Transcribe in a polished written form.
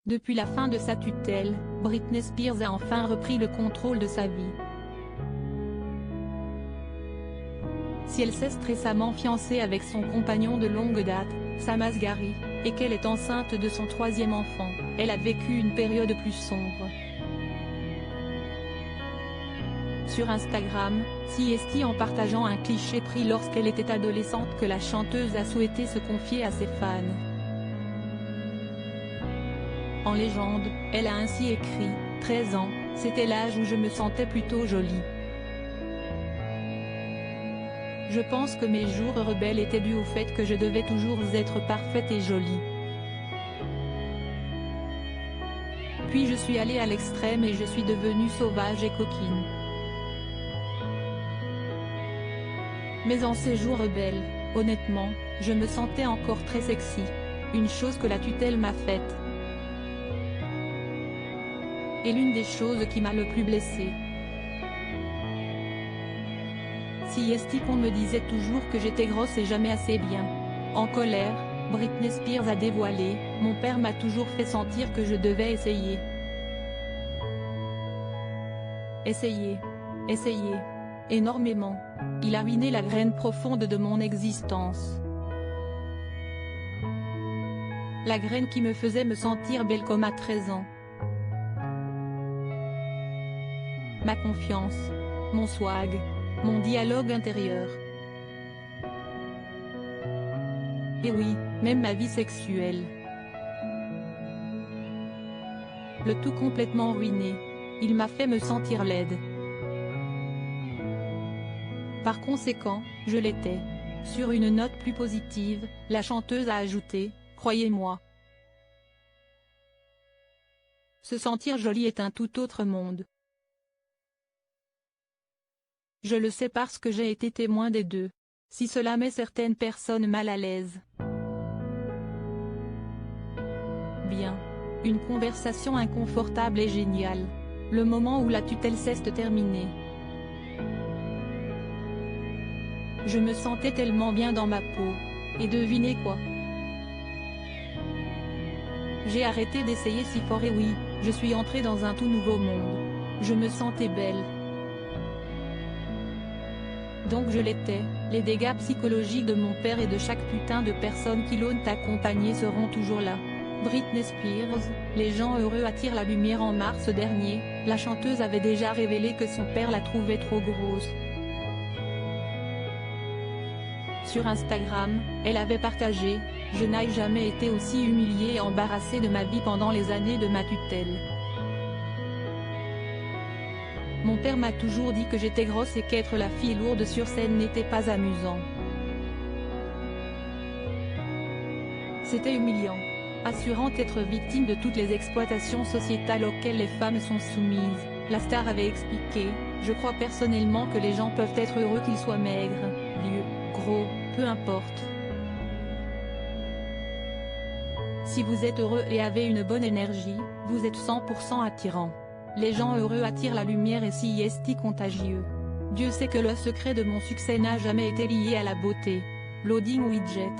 Depuis la fin de sa tutelle, Britney Spears a enfin repris le contrôle de sa vie. Si elle s'est récemment fiancée avec son compagnon de longue date, Sam Asghari, et qu'elle est enceinte de son troisième enfant, elle a vécu une période plus sombre. Sur Instagram, CST en partageant un cliché pris lorsqu'elle était adolescente que la chanteuse a souhaité se confier à ses fans. En légende, elle a ainsi écrit « 13 ans, c'était l'âge où je me sentais plutôt jolie. Je pense que mes jours rebelles étaient dus au fait que je devais toujours être parfaite et jolie. Puis je suis allée à l'extrême et je suis devenue sauvage et coquine. Mais en ces jours rebelles, honnêtement, je me sentais encore très sexy. Une chose que la tutelle m'a faite. Et l'une des choses qui m'a le plus blessée. CST qu'on me disait toujours que j'étais grosse et jamais assez bien. En colère, Britney Spears a dévoilé « Mon père m'a toujours fait sentir que je devais essayer. Essayer. Essayer. Énormément. Il a ruiné la graine profonde de mon existence. La graine qui me faisait me sentir belle comme à 13 ans. Ma confiance. Mon swag. Mon dialogue intérieur. Et oui, même ma vie sexuelle. Le tout complètement ruiné. Il m'a fait me sentir laide. Par conséquent, je l'étais. Sur une note plus positive, la chanteuse a ajouté « Croyez-moi. Se sentir jolie est un tout autre monde. Je le sais parce que j'ai été témoin des deux. Si cela met certaines personnes mal à l'aise. » Bien. Une conversation inconfortable et géniale. Le moment où la tutelle s'est terminée. Je me sentais tellement bien dans ma peau. Et devinez quoi? J'ai arrêté d'essayer si fort et oui, je suis entrée dans un tout nouveau monde. Je me sentais belle. Donc je l'étais. Les dégâts psychologiques de mon père et de chaque putain de personne qui l'ont accompagné seront toujours là. Britney Spears, les gens heureux attirent la lumière. En mars dernier, la chanteuse avait déjà révélé que son père la trouvait trop grosse. Sur Instagram, elle avait partagé « Je n'ai jamais été aussi humiliée et embarrassée de ma vie pendant les années de ma tutelle. Mon père m'a toujours dit que j'étais grosse et qu'être la fille lourde sur scène n'était pas amusant. C'était humiliant. Assurant être victime de toutes les exploitations sociétales auxquelles les femmes sont soumises, la star avait expliqué « Je crois personnellement que les gens peuvent être heureux qu'ils soient maigres, vieux, gros, peu importe. Si vous êtes heureux et avez une bonne énergie, vous êtes 100% attirant. Les gens heureux attirent la lumière et CST contagieux. Dieu sait que le secret de mon succès n'a jamais été lié à la beauté. Loading widget.